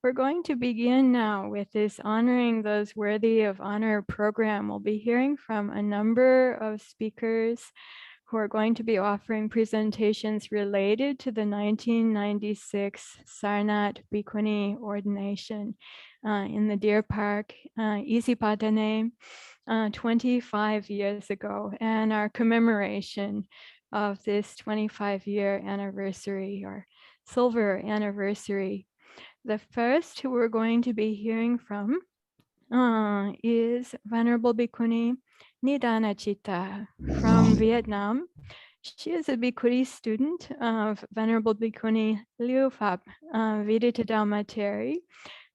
We're going to begin now with this Honoring Those Worthy of Honor program. We'll be hearing from a number of speakers who are going to be offering presentations related to the 1996 Sarnath Bhikkhuni Ordination in the Deer Park, Isipatana, 25 years ago, and our commemoration of this 25-year anniversary or silver anniversary. The first who we're going to be hearing from is Venerable Bhikkhuni Nidānacittā from Vietnam. She is a Bhikkhuni student of Venerable Bhikkhuni Liu Phap Vidittadhammateri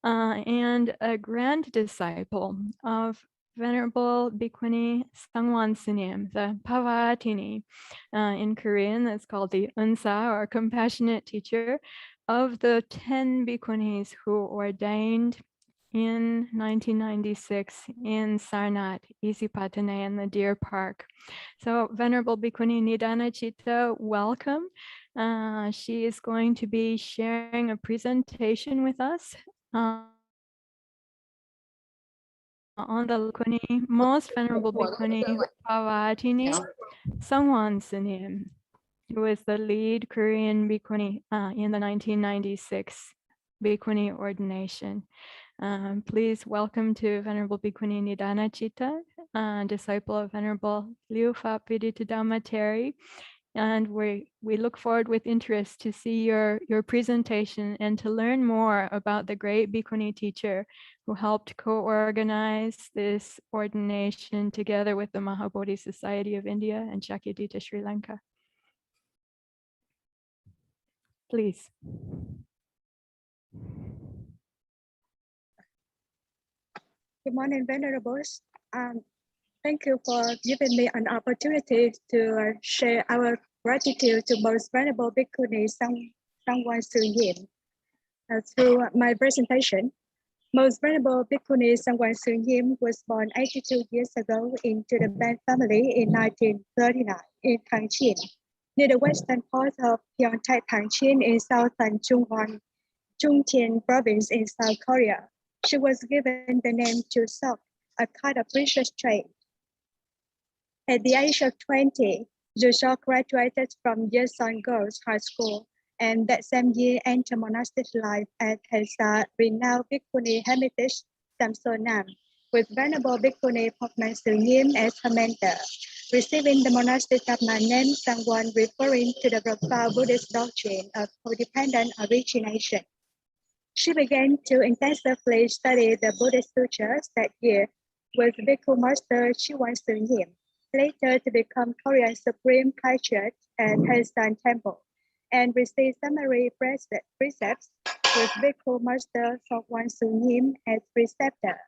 and a grand disciple of Venerable Bhikkhuni Sunim, the Pavattinī. In Korean, that's called the Unsa, or compassionate teacher, of the 10 Bhikkhunis who ordained in 1996 in Sarnath, Isipatana, in the Deer Park. So Venerable Bhikkhuni Nidānacittā, welcome. She is going to be sharing a presentation with us on the Bhikkhuni, Most Venerable Bhikkhuni Pavattinī Sunim, who was the lead Korean Bhikkhuni in the 1996 Bhikkhuni Ordination. Please welcome to Venerable Bhikkhuni Nidānacittā, disciple of Venerable Liu Phap Vidittadhammateri. And we look forward with interest to see your presentation and to learn more about the great Bhikkhuni teacher who helped co-organize this ordination together with the Maha Bodhi Society of India and Shakyadita Sri Lanka. Please. Good morning, Venerables. Thank you for giving me an opportunity to share our gratitude to Most Venerable Bhikkhuni Sunim. Through my presentation, Most Venerable Bhikkhuni Sunim was born 82 years ago into the Ban family in 1939 in Thangchin, near the western part of Pyeongtaek Thangchin in southern Chungcheon province in South Korea. She was given the name Joo-Suk, a kind of precious trait. At the age of 20, Joo-Suk graduated from Yeosan Girls High School, and that same year entered monastic life at his renowned Bhikkhuni Hermitage, Samsonam, with Venerable Bhikkhuni Phopman Sunim as her mentor, receiving the monastic government name Sangha, referring to the profound Buddhist doctrine of codependent origination. She began to intensively study the Buddhist sutras that year with Bhikkhu Master Chiwan Sunim, later to become Korean Supreme Patriarch at Haesan Temple, and received summary precepts with Bhikkhu Master Chokwan Sunim as preceptor.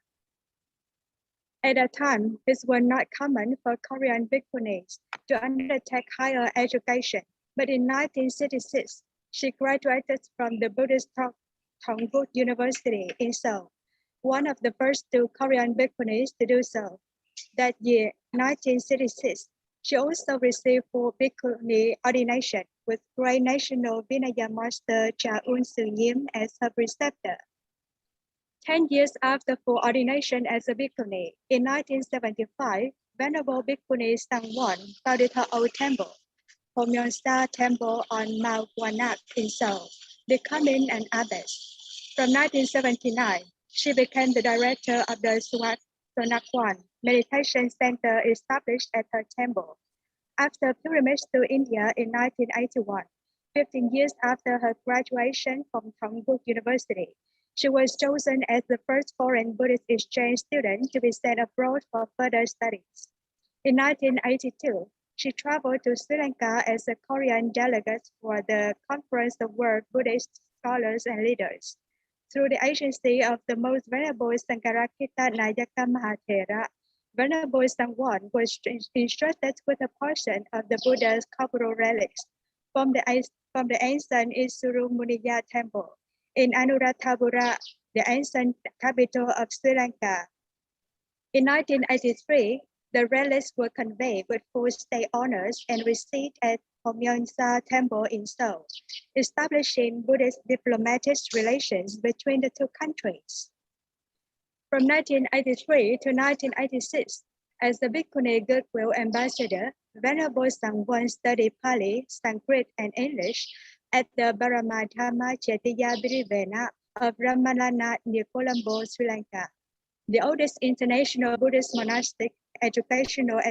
At that time, it was not common for Korean Bhikkhunis to undertake higher education, but in 1966, she graduated from the Buddhist Thongbuk University in Seoul, one of the first two Korean Bhikkhunis to do so. That year, 1966, she also received full Bhikkhuni ordination with Great National Vinaya Master Cha-Un Sunim as her preceptor. 10 years after full ordination as a Bhikkhuni, in 1975, Venerable Bhikkhuni Sangwon founded her own temple, Bomyungsa Temple on Mount Wanak in Seoul, becoming an abbess. From 1979, she became the director of the Sonakwan Meditation Center established at her temple. After pilgrimage to India in 1981, 15 years after her graduation from Thongbuk University, she was chosen as the first foreign Buddhist exchange student to be sent abroad for further studies. In 1982, she traveled to Sri Lanka as a Korean delegate for the Conference of World Buddhist Scholars and Leaders. Through the agency of the Most Venerable Anagarika Nayaka Mahathera, Venerable Sangwon was entrusted with a portion of the Buddha's corporal relics from the ancient Isuru Muniya Temple in Anuradhapura, the ancient capital of Sri Lanka. In 1983, the relics were conveyed with full state honors and received at Bomyungsa Temple in Seoul, establishing Buddhist diplomatic relations between the two countries. From 1983 to 1986, as the Bhikkhuni Goodwill Ambassador, Venerable Sangha studied Pali, Sanskrit, and English at the Nidānacittā Birivena of Ramalana near Colombo, Sri Lanka, the oldest international Buddhist monastic education of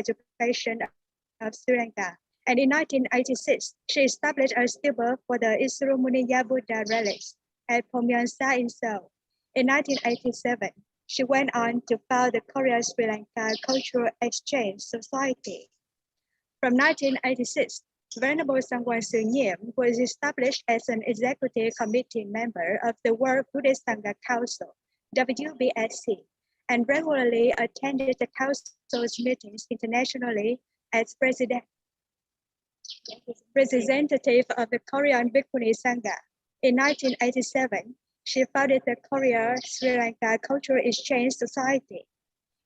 Sri Lanka. And in 1986, she established a stable for the Isuru Buddha relics at Bomyungsa in Seoul. In 1987, she went on to found the Korea-Sri Lanka Cultural Exchange Society. From 1986, Venerable Sangha Sunim was established as an executive committee member of the World Buddhist Sangha Council, WBSC, and regularly attended the council's meetings internationally as representative of the Korean Bhikkhuni Sangha. In 1987, she founded the Korea-Sri Lanka Cultural Exchange Society.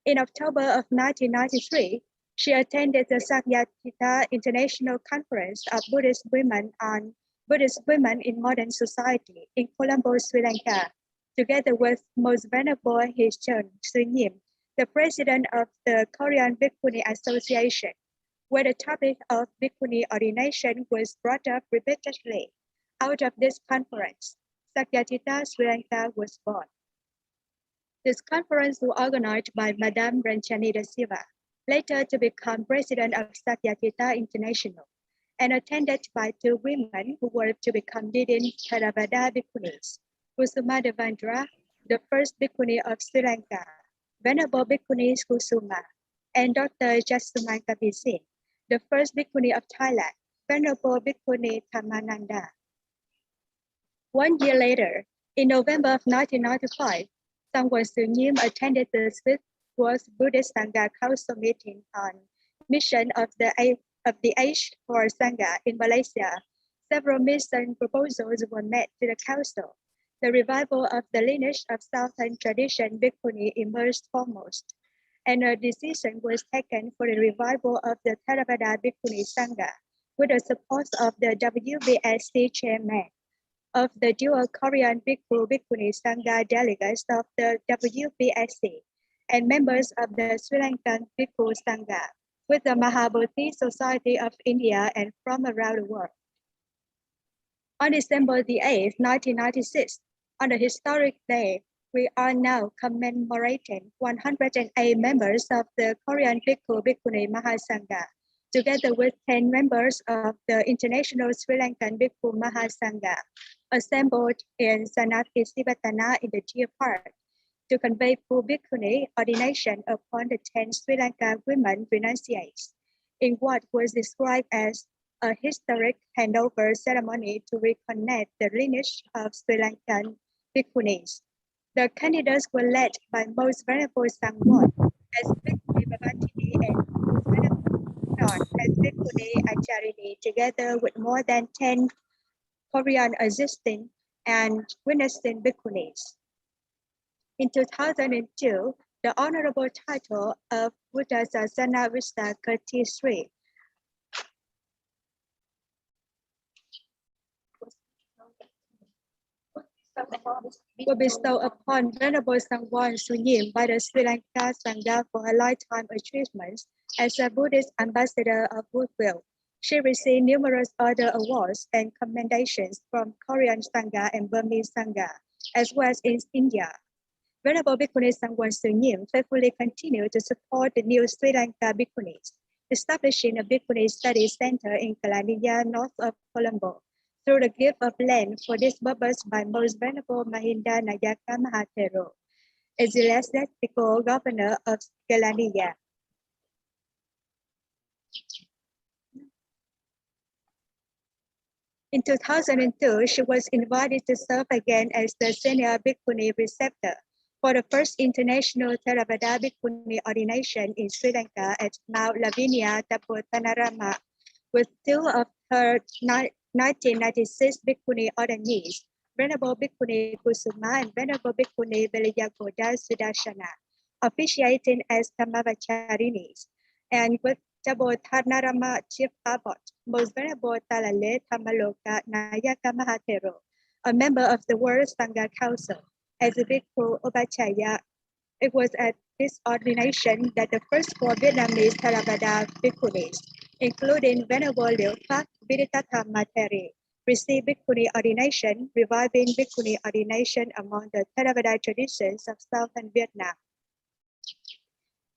In October of 1993, she attended the Sakyatitta International Conference of Buddhist Women on Buddhist Women in Modern Society in Colombo, Sri Lanka, together with Most Venerable His Chön Sunim, the president of the Korean Bhikkhuni Association, where the topic of Bhikkhuni ordination was brought up repeatedly. Out of this conference, Sakyatitta Sri Lanka was born. This conference was organized by Madame Ranchani da Silva, later to become president of Sakyatitta International, and attended by two women who were to become leading Theravāda Bhikkhunis, Kusuma Devendra, the first Bhikkhuni of Sri Lanka, Venerable Bhikkhuni Kusuma, and Dr. Jasumanka Bisin, the first Bhikkhuni of Thailand, Venerable Bhikkhuni Thammananda. 1 year later, in November of 1995, Sangha Sunim attended the Swiss World Buddhist Sangha Council meeting on mission of the age for Sangha in Malaysia. Several mission proposals were made to the council. The revival of the lineage of Southern tradition Bhikkhuni emerged foremost, and a decision was taken for the revival of the Theravāda Bhikkhuni Sangha with the support of the WBSC chairman of the dual Korean Bhikkhuni Sangha delegates of the WBSC and members of the Sri Lankan Bhikkhu Sangha with the Maha Bodhi Society of India and from around the world. On December the 8th, 1996, on the historic day, we are now commemorating 108 members of the Korean Bhikkhuni Maha Sangha, together with 10 members of the International Sri Lankan Bhikkhu Maha Sangha, assembled in Sarnath Isipatana in the Deer Park to convey full Bhikkhuni ordination upon the 10 Sri Lankan women renunciates in what was described as a historic handover ceremony to reconnect the lineage of Sri Lankan Bhikkhunis. The candidates were led by Most Venerable Sangha as Bhikkhuni Pavattinī and Most Venerable as Bhikkhuni Acharini, together with more than 10 Korean existing and witnessing Bhikkhunis. In 2002, the honorable title of Buddha Sasana Vista Kirti Sri were bestowed upon Venerable Sangha Sunim by the Sri Lanka Sangha for her lifetime achievements as a Buddhist ambassador of goodwill. She received numerous other awards and commendations from Korean Sangha and Burmese Sangha, as well as in India. Venerable Bhikkhuni Sangha Sunim faithfully continued to support the new Sri Lanka Bhikkhunis, establishing a Bhikkhuni study center in Kelaniya, north of Colombo, through the gift of land for this purpose by Most Venerable Mahinda Nayaka Mahathero, ecclesiastical governor of Kelaniya. In 2002, she was invited to serve again as the senior Bhikkhuni preceptor for the first international Theravāda Bhikkhuni ordination in Sri Lanka at Mount Lavinia, Tapotanarama, with two of her 1996 Bhikkhuni ordinees, Venerable Bhikkhuni Kusuma and Venerable Bhikkhuni Velayagoda Sudarshana, officiating as Dharmapala, and with Tabothanaramacittā, Most Venerable Talale Thamaloka Nayaka Mahatero, a member of the World Sangha Council, as a Bhikkhu Obachaya. It was at this ordination that the first 4 Vietnamese Theravāda Bhikkhunis, including Venerable Liễu Pháp Viditatthamatheri, received Bhikkhuni ordination, reviving Bhikkhuni ordination among the Theravāda traditions of southern Vietnam.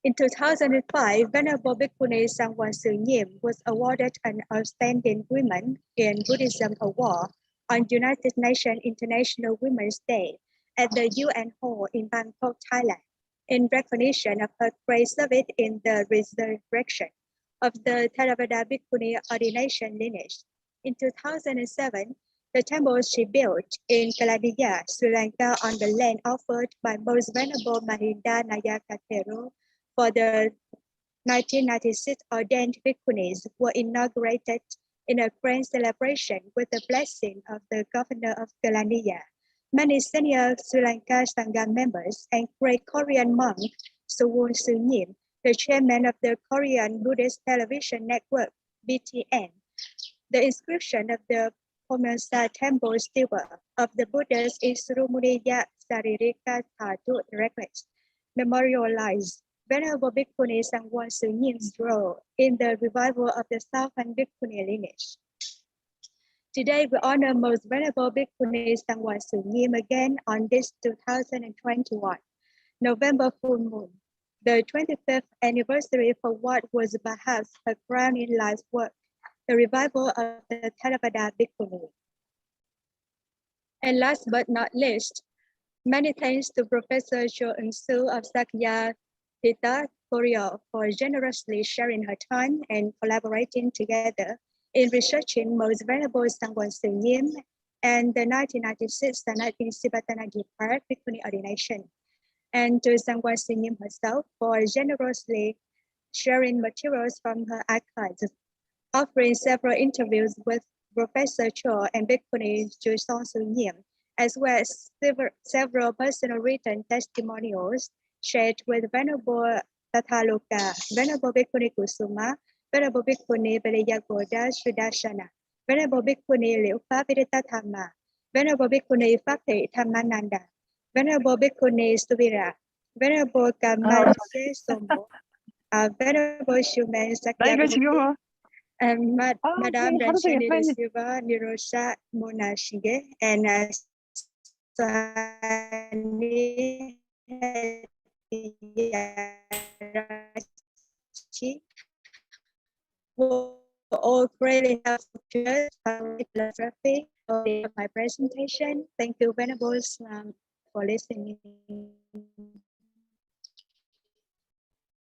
In 2005, Venerable Bhikkhuni Sunim was awarded an Outstanding Woman in Buddhism Award on United Nations International Women's Day at the UN Hall in Bangkok, Thailand, in recognition of her great service in the resurrection of the Theravāda Bhikkhuni ordination lineage. In 2007, the temple she built in Kelaniya, Sri Lanka, on the land offered by Most Venerable Nidānacittā for the 1996 ordained Bhikkhunis were inaugurated in a grand celebration with the blessing of the governor of Kelaniya, many senior Sri Lanka Saṅgha members, and great Korean monk Sunim, the chairman of the Korean Buddhist television network BTN. The inscription of the Bomyungsa temple steward of the Buddhas is Surumuneya Saririka Thatu records, memorialized Venerable Bhikkhuni Sunyim's role in the revival of the Southern Bhikkhuni lineage. Today, we honor Most Venerable Bhikkhuni Sunyim again on this 2021 November full moon, the 25th anniversary for what was perhaps her crowning life work, the revival of the Theravāda Bhikkhuni. And last but not least, many thanks to Professor Joo-Suk of Sakyya Korea for generously sharing her time and collaborating together in researching Most Venerable Sunyim and the 1996 Sarnath Isipatana Bhikkhuni Ordination, and to Sunyim herself for generously sharing materials from her archives, offering several interviews with Professor Cho and Bhikkhuni Joo-Suk, as well as several personal written testimonials shared with Venerable Tathaloka, Venerable Bhikkhuni Kusuma, Venerable Bhikkhuni Velayagoda Sridashana, Venerable Bhikkhuni Liễu Pháp Viditatthama, Venerable Bhikkhuni Phakti Thammananda, Venerable Bhikkhuni Stuvira, Venerable Kamase Somo, Venerable Shumen Sakyamuti, and Madame Ranjani de Silva Nirosha Monashige, and Swani were all greatly helpful to us for my presentation. Thank you, Venerable, for listening.